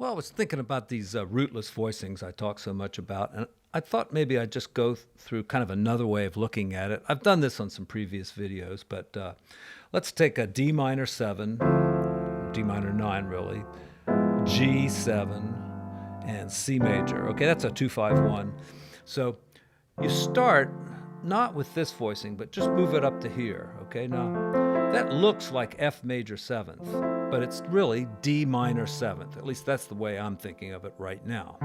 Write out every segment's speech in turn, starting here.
Well, I was thinking about these rootless voicings I talk so much about, and I thought maybe I'd just go through kind of another way of looking at it. I've done this on some previous videos, but let's take a D minor 7, D minor 9 really, G7, and C major. Okay, that's a 2-5-1. So you start not with this voicing, but just move it up to here. Okay, now that looks like F major 7th, but it's really D minor 7th. At least that's the way I'm thinking of it right now.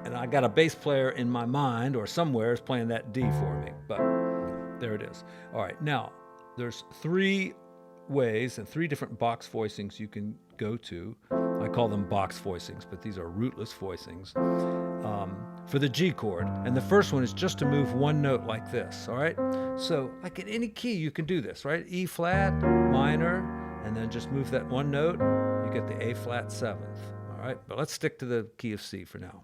And I got a bass player in my mind or somewhere is playing that D for me, but there it is. All right, now there's 3 ways and 3 different box voicings you can go to. I call them box voicings, but these are rootless voicings for the G chord. And the first one is just to move one note like this, all right? So like in any key, you can do this, right? E flat, minor, and then just move that one note, you get the A flat 7th, all right? But let's stick to the key of C for now.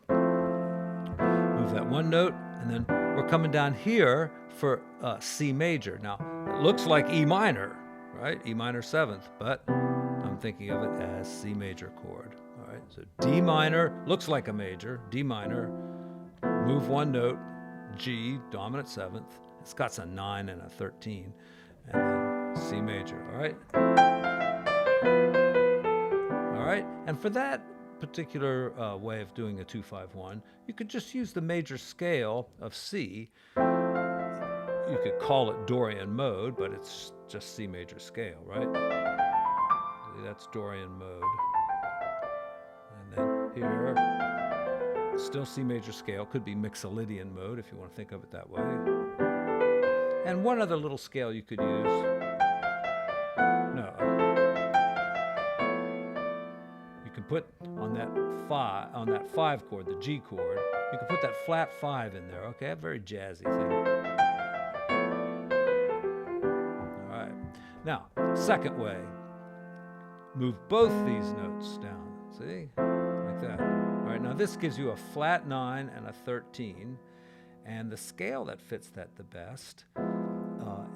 Move that one note, and then we're coming down here for C major. Now, it looks like E minor, right? E minor 7th, but I'm thinking of it as C major chord. All right, so D minor looks like a major, D minor, move one note, G, dominant 7th. It's got a 9 and a 13, and then C major. All right. All right, and for that particular way of doing a 2-5-1, you could just use the major scale of C. You could call it Dorian mode, but it's just C major scale, right? That's Dorian mode. And then here, still C major scale, could be Mixolydian mode if you want to think of it that way. And one other little scale you could use. No. You can put on that 5 chord, the G chord, you can put that flat 5 in there, okay? A very jazzy thing. All right. Now, second way. Move both these notes down, see? Like that. All right, now this gives you a flat 9 and a 13, and the scale that fits that the best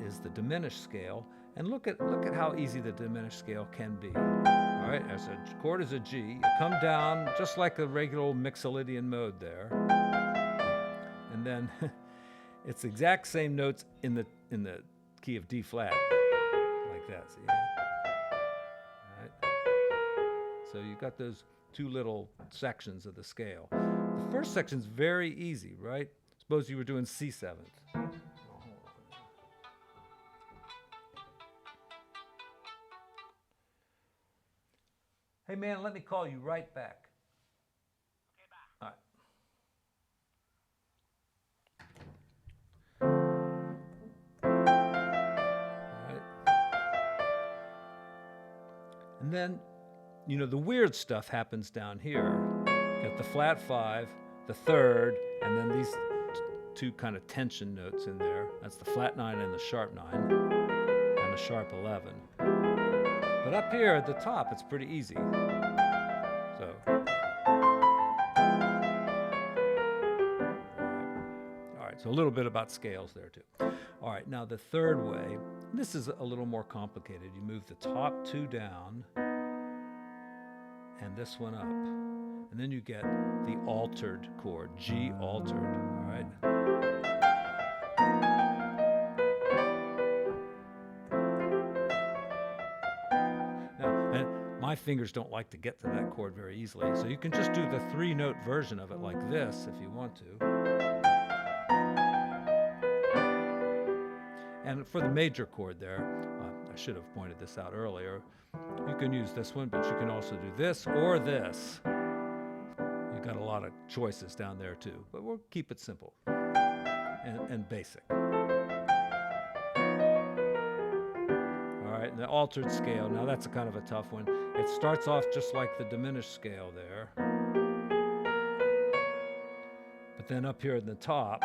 is the diminished scale. And look at how easy the diminished scale can be. All right, as a chord is a G, you come down just like a regular old Mixolydian mode there, and then it's the exact same notes in the key of D flat, like that. See? So you've got those 2 little sections of the scale. The first section's very easy, right? Suppose you were doing C7th. Hey man, let me call you right back. Okay, bye. All right. And then, you know, the weird stuff happens down here. You got the flat 5, the 3rd, and then these 2 kind of tension notes in there. That's the flat 9 and the sharp 9, and the sharp 11. But up here at the top, it's pretty easy. So, all right, so a little bit about scales there too. All right, now the third way, this is a little more complicated. You move the top 2 down, and this one up. And then you get the altered chord, G altered, all right? Now, and my fingers don't like to get to that chord very easily, so you can just do the 3-note version of it like this if you want to. And for the major chord there, I should have pointed this out earlier, you can use this one, but you can also do this or this. You've got a lot of choices down there too, but we'll keep it simple and basic. All right, and the altered scale, now that's a kind of a tough one. It starts off just like the diminished scale there. But then up here in the top,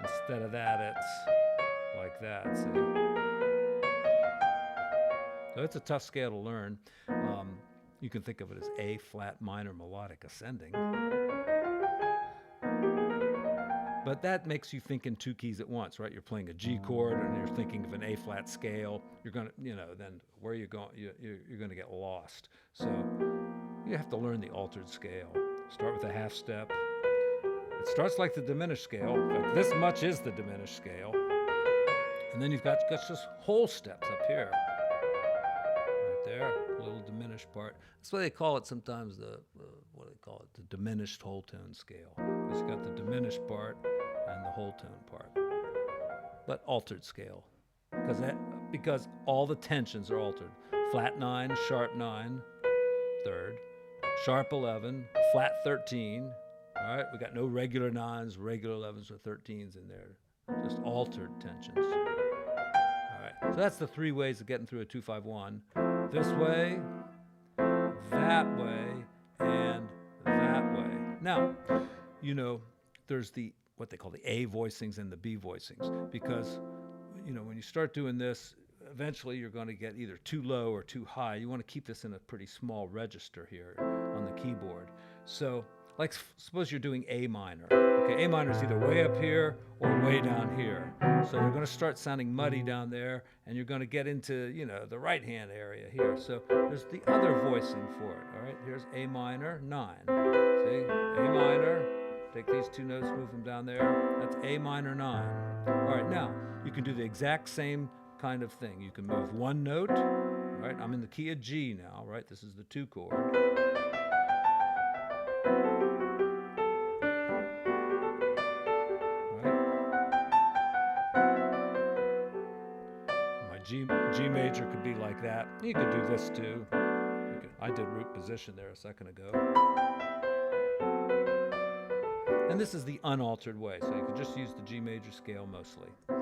instead of that, it's like that, see? So it's a tough scale to learn. You can think of it as A flat minor melodic ascending. But that makes you think in 2 keys at once, right? You're playing a G chord and you're thinking of an A flat scale. You're going to, then where you're going, you're going to get lost. So you have to learn the altered scale. Start with a half step. It starts like the diminished scale. In fact, this much is the diminished scale. And then you've got just whole steps up here. Right there, a little diminished part. That's why they call it sometimes the diminished whole tone scale. Because you've got the diminished part and the whole tone part. But altered scale. Because all the tensions are altered. Flat 9, sharp 9, third. Sharp 11, flat 13. All right, we got no regular 9s, regular 11s, or 13s in there. Just altered tensions. All right, so that's the three ways of getting through a 2-5-1. This way, that way, and that way. Now, there's what they call the A voicings and the B voicings, because, when you start doing this, eventually you're going to get either too low or too high. You want to keep this in a pretty small register here on the keyboard. So, like, suppose you're doing A minor. Okay, A minor is either way up here or way down here. So they're going to start sounding muddy down there, and you're going to get into, the right hand area here. So there's the other voicing for it. All right, here's A minor, 9. See, A minor, take these two notes, move them down there. That's A minor 9. All right, now you can do the exact same kind of thing. You can move one note. Right, I'm in the key of G now. Right, this is the 2 chord. G major could be like that. You could do this too. I did root position there a second ago. And this is the unaltered way, so you can just use the G major scale mostly. Or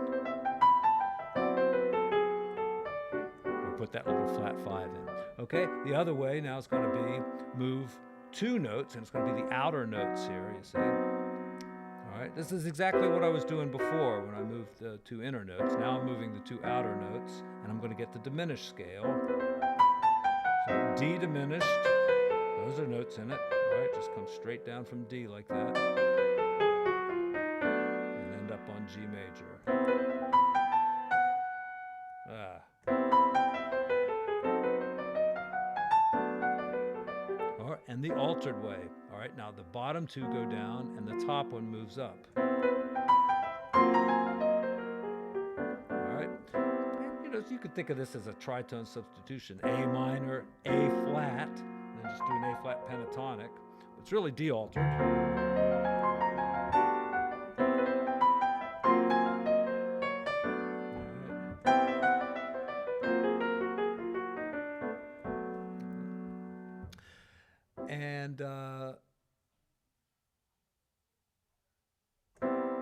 put that little flat 5 in. Okay, the other way now is going to be move 2 notes, and it's going to be the outer notes here, you see. All right, this is exactly what I was doing before when I moved the 2 inner notes. Now I'm moving the 2 outer notes, and I'm going to get the diminished scale. So D diminished, those are notes in it. All right, just come straight down from D like that, and end up on G major. All right, and the altered way. All right, now the bottom 2 go down, and the top one moves up. All right, and, you could think of this as a tritone substitution. A minor, A flat, and then just do an A flat pentatonic. It's really D altered. And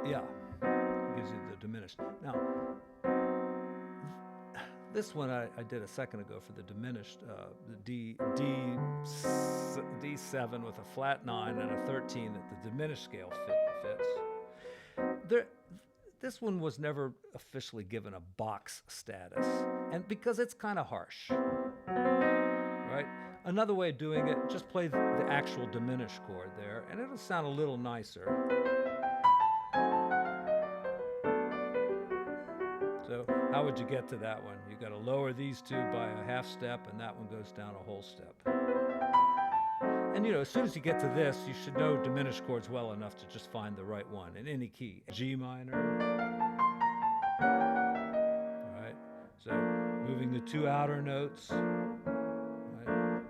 yeah, it gives you the diminished. Now, this one I did a second ago for the diminished, the D7 with a flat 9 and a 13 that the diminished scale fits. This one was never officially given a box status, and because it's kind of harsh. Right? Another way of doing it, just play the actual diminished chord there, and it'll sound a little nicer. So how would you get to that one? You got to lower these 2 by a half step, and that one goes down a whole step. And as soon as you get to this, you should know diminished chords well enough to just find the right one in any key. G minor. All right. So moving the 2 outer notes.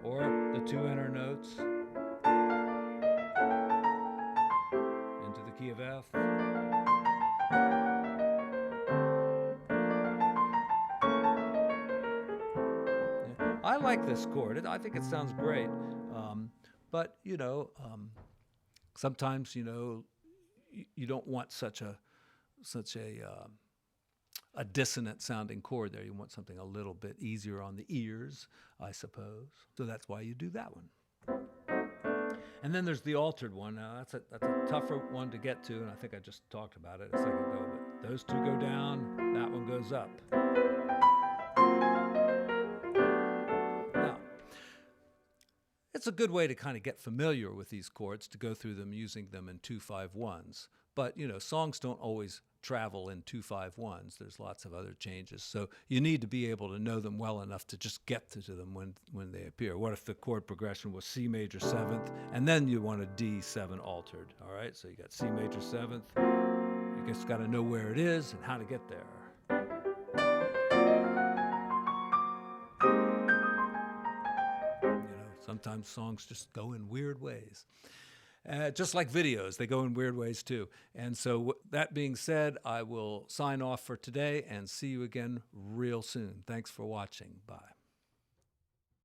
Or the 2 inner notes into the key of F. I like this chord. I think it sounds great. But, sometimes, you don't want such a dissonant sounding chord there. You want something a little bit easier on the ears, I suppose. So that's why you do that one. And then there's the altered one. Now that's a tougher one to get to, and I think I just talked about it a second ago. But those 2 go down, that one goes up. Now, it's a good way to kind of get familiar with these chords, to go through them using them in 2-5-1s. But songs don't always travel in 2-5-1s. There's lots of other changes. So you need to be able to know them well enough to just get to them when they appear. What if the chord progression was C major 7th, and then you want a D7 altered? All right, so you got C major 7th. You just got to know where it is and how to get there. Sometimes songs just go in weird ways. Just like videos, they go in weird ways too. And so that being said, I will sign off for today and see you again real soon. Thanks for watching. Bye.